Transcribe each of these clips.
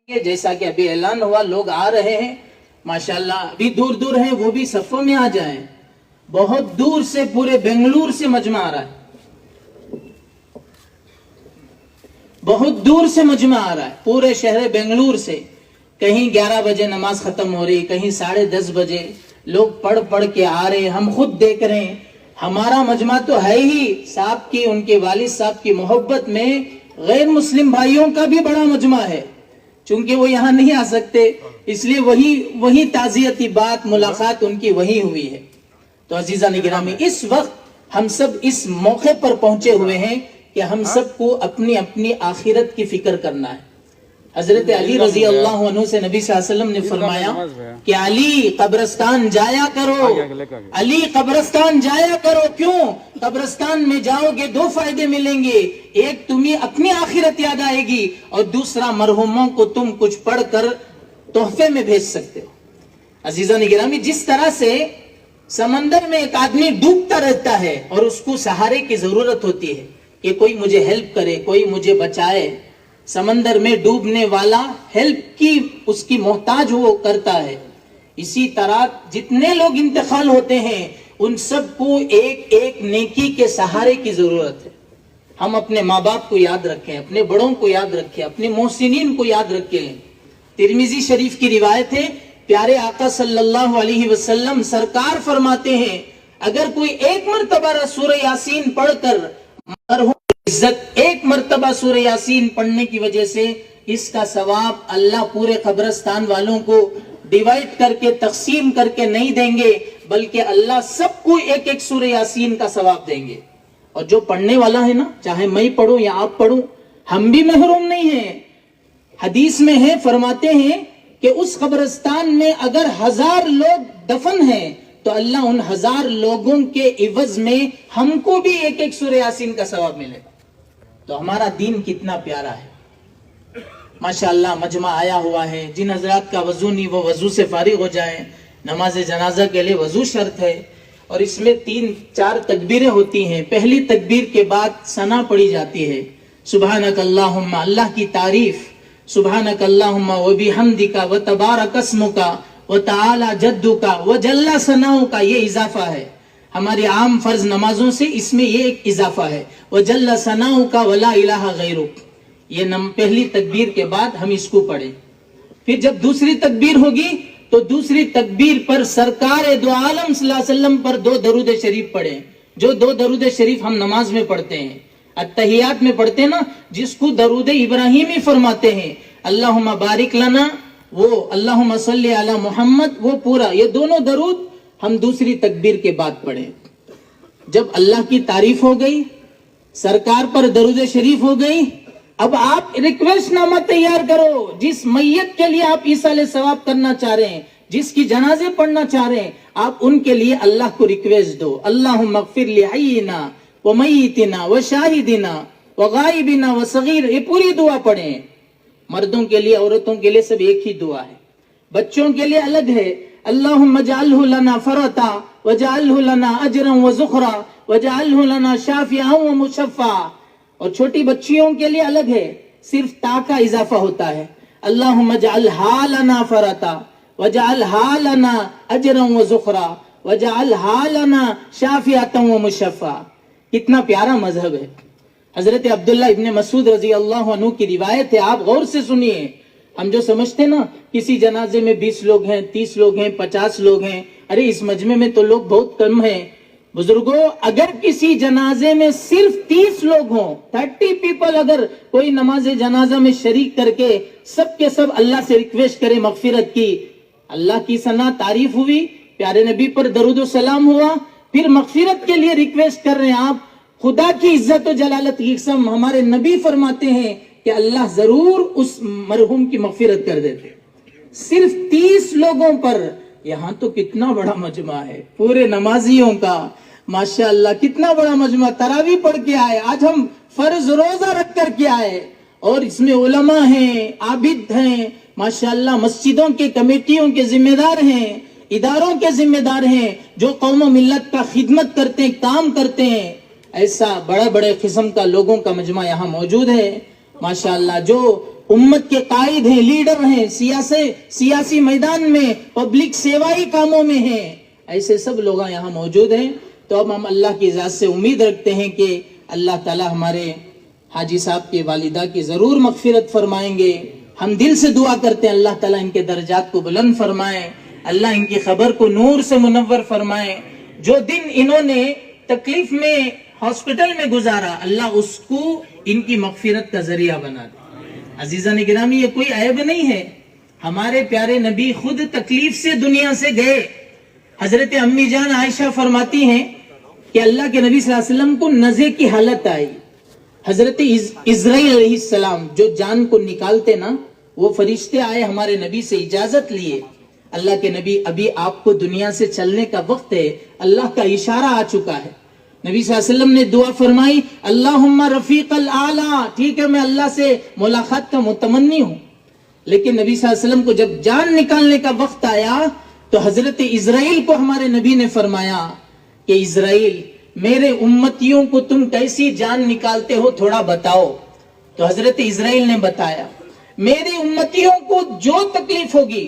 جیسا کہ ابھی اعلان ہوا لوگ آ رہے ہیں ماشاءاللہ، ابھی دور دور ہیں وہ بھی صفوں میں آ جائیں. بہت دور سے پورے بنگلور سے مجمع آ رہا ہے، بہت دور سے مجمع آ رہا ہے، پورے شہر بنگلور سے. کہیں 11 بجے نماز ختم ہو رہی، کہیں 10:30 بجے. لوگ پڑھ پڑھ کے آ رہے ہیں، ہم خود دیکھ رہے ہیں. ہمارا مجمع تو ہے ہی صاحب کی، ان کے والد صاحب کی محبت میں غیر مسلم بھائیوں کا بھی بڑا مجمع ہے. چونکہ وہ یہاں نہیں آ سکتے اس لیے وہی تعزیتی بات ملاقات ان کی وہی ہوئی ہے. تو عزیزان گرامی، اس وقت ہم سب اس موقع پر پہنچے ہوئے ہیں کہ ہم سب کو اپنی اپنی آخرت کی فکر کرنا ہے. حضرت علی رضی اللہ عنہ سے نبی صلی اللہ علیہ وسلم نے فرمایا کہ علی قبرستان جایا کرو، علی قبرستان جایا کرو. کیوں؟ قبرستان میں جاؤ گے 2 فائدے ملیں گے. ایک تمہیں اپنی آخرت یاد آئے گی، اور دوسرا مرحوموں کو تم کچھ پڑھ کر تحفے میں بھیج سکتے ہو. عزیزان گرامی، جس طرح سے سمندر میں ایک آدمی ڈوبتا رہتا ہے اور اس کو سہارے کی ضرورت ہوتی ہے کہ کوئی مجھے ہیلپ کرے، کوئی مجھے بچائے. سمندر میں ڈوبنے والا ہیلپ کی اس کی محتاج وہ کرتا ہے. اسی طرح جتنے لوگ انتقال ہوتے ہیں ان سب کو ایک ایک نیکی کے سہارے کی ضرورت ہے. ہم اپنے ماں باپ کو یاد رکھیں، اپنے بڑوں کو یاد رکھیں، اپنے محسنین کو یاد رکھیں. ترمذی شریف کی روایت ہے، پیارے آقا صلی اللہ علیہ وسلم سرکار فرماتے ہیں اگر کوئی ایک مرتبہ سورہ یاسین پڑھ کر مرحوم عزت ایک مرتبہ سورہ یاسین پڑھنے کی وجہ سے اس کا ثواب اللہ پورے قبرستان والوں کو ڈیوائیڈ کر کے تقسیم کر کے نہیں دیں گے، بلکہ اللہ سب کو ایک ایک سورہ یاسین کا ثواب دیں گے. اور جو پڑھنے والا ہے نا، چاہے میں پڑھوں یا آپ پڑھوں، ہم بھی محروم نہیں ہیں. حدیث میں ہے، فرماتے ہیں کہ اس قبرستان میں اگر 1000 لوگ دفن ہیں تو اللہ ان 1000 لوگوں کے عوض میں ہم کو بھی ایک ایک سورہ یاسین کا ثواب ملے گا. تو ہمارا دین کتنا پیارا ہے ماشاءاللہ. مجمع آیا ہوا ہے، جن حضرات کا وضو نہیں وہ وضو سے فارغ ہو جائیں. نماز جنازہ کے لیے وضو شرط ہے، اور اس میں 3-4 تکبیریں ہوتی ہیں. پہلی تکبیر کے بعد ثنا پڑھی جاتی ہے، سبحانک اللہم، اللہ کی تعریف، سبحانک اللہم وبحمدک وتبارک اسمک وتعالی جدک وجل ثناؤک. یہ اضافہ ہے ہماری عام فرض نمازوں سے، اس میں یہ ایک اضافہ ہے، وجل ثناؤک ولا الہ غیرک. یہ پہلی تکبیر کے بعد ہم اس کو پڑھیں. پھر جب دوسری تکبیر ہوگی تو دوسری تکبیر پر سرکار دو عالم صلی اللہ علیہ وسلم پر 2 درود شریف پڑھیں. جو 2 درود شریف ہم نماز میں پڑھتے ہیں، التحیات میں پڑھتے ہیں نا، جس کو درود ابراہیمی فرماتے ہیں، اللہم بارک لنا، وہ اللہم صلی علی محمد، وہ پورا، یہ دونوں درود ہم دوسری تکبیر کے بعد پڑھیں. جب اللہ کی تعریف ہو گئی، سرکار پر درود شریف ہو گئی، اب آپ ریکویسٹ نامہ تیار کرو. جس میت کے لیے آپ ایصال ثواب کرنا چاہ رہے ہیں، جس کی جنازے پڑھنا چاہ رہے ہیں، آپ ان کے لیے اللہ کو ریکویسٹ دو. اللہم اغفر لحینا ومیتنا وشاہدنا وغائبنا وصغیر. یہ پوری دعا پڑھیں. مردوں کے لیے، عورتوں کے لیے سب ایک ہی دعا ہے. بچوں کے لیے الگ ہے، اللہم اجعلہ لنا فرطا وجعلہ لنا اجرا وزخرا وجعلہ لنا شافعا ومشفعا. اور چھوٹی بچیوں کے لیے الگ ہے، صرف تا کا اضافہ ہوتا ہے، اللہم اجعلہا لنا فرطا وجعلہا لنا اجرا وزخرا وجعلہا لنا شافعا ومشفعا. کتنا پیارا مذہب ہے. حضرت عبداللہ ابن مسعود رضی اللہ عنہ کی روایت ہے، آپ غور سے سنیے. ہم جو سمجھتے نا کسی جنازے میں 20 لوگ ہیں، 30 لوگ ہیں، 50 لوگ ہیں، ارے اس مجمع میں تو لوگ بہت کم ہیں. بزرگوں، اگر کسی جنازے میں صرف 30 لوگ ہوں، 30 پیپل، اگر کوئی نماز جنازہ میں شریک کر کے سب کے سب اللہ سے ریکویسٹ کرے مغفرت کی، اللہ کی ثنا تعریف ہوئی، پیارے نبی پر درود و سلام ہوا، پھر مغفرت کے لیے ریکویسٹ کر رہے ہیں آپ، خدا کی عزت و جلالت کی قسم ہمارے نبی فرماتے ہیں کہ اللہ ضرور اس مرحوم کی مغفرت کر دیتے. صرف 30 لوگوں پر. یہاں تو کتنا بڑا مجمع ہے، پورے نمازیوں کا، ماشاءاللہ کتنا بڑا مجمع. تراویح پڑھ کے آئے، آج ہم فرض روزہ رکھ کر کے آئے، اور اس میں علماء ہیں، عابد ہیں، ماشاءاللہ مسجدوں کے کمیٹیوں کے ذمہ دار ہیں، اداروں کے ذمہ دار ہیں، جو قوم و ملت کا خدمت کرتے ہیں، کام کرتے ہیں. ایسا بڑے بڑے قسم کا لوگوں کا مجمع یہاں موجود ہے ماشاءاللہ. جو امت کے قائد ہیں, لیڈر ہیں, سیاسی میدان میں, پبلک سیوائی کاموں میں ہیں, ایسے سب لوگ یہاں موجود ہیں. تو اب ہم اللہ کی ذات سے امید رکھتے ہیں کہ اللہ تعالی ہمارے حاجی صاحب کی والدہ کی ضرور مغفرت فرمائیں گے. ہم دل سے دعا کرتے ہیں اللہ تعالیٰ ان کے درجات کو بلند فرمائیں, اللہ ان کی خبر کو نور سے منور فرمائیں. جو دن انہوں نے تکلیف میں ہاسپٹل میں گزارا, اللہ اس کو ان کی مغفرت کا ذریعہ بنا دے. عزیزان گرامی, یہ کوئی عیب نہیں ہے. ہمارے پیارے نبی خود تکلیف سے دنیا سے گئے. حضرت امی جان عائشہ فرماتی ہیں کہ اللہ کے نبی صلی اللہ علیہ وسلم کو نزے کی حالت آئی. حضرت عزرائیل علیہ السلام جو جان کو نکالتے نا, وہ فرشتے آئے ہمارے نبی سے اجازت لیے, اللہ کے نبی ابھی آپ کو دنیا سے چلنے کا وقت ہے, اللہ کا اشارہ آ چکا ہے. نبی صلی اللہ علیہ وسلم نے دعا فرمائی, اللہم رفیق الاعلیٰ, ٹھیک ہے میں اللہ سے ملاقات کا متمنی ہوں. لیکن نبی صلی اللہ علیہ وسلم کو جب جان نکالنے کا وقت آیا تو حضرت عزرائیل کو ہمارے نبی نے فرمایا کہ عزرائیل, میرے امتیوں کو تم کیسی جان نکالتے ہو تھوڑا بتاؤ. تو حضرت عزرائیل نے بتایا, میرے امتیوں کو جو تکلیف ہوگی,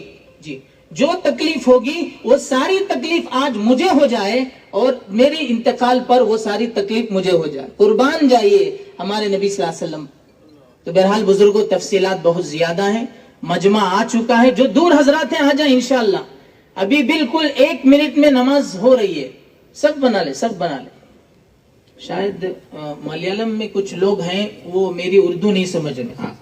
جو تکلیف ہوگی وہ ساری تکلیف آج مجھے ہو جائے اور میری انتقال پر وہ ساری تکلیف مجھے ہو جائے. قربان جائیے ہمارے نبی صلی اللہ علیہ وسلم. تو بہرحال بزرگوں, تفصیلات بہت زیادہ ہیں, مجمع آ چکا ہے. جو دور حضرات ہیں آ جائیں انشاءاللہ. ابھی بالکل 1 منٹ میں نماز ہو رہی ہے. سب بنا لے, سب بنا لے. شاید ملیالم میں کچھ لوگ ہیں وہ میری اردو نہیں سمجھ رہے. ہاں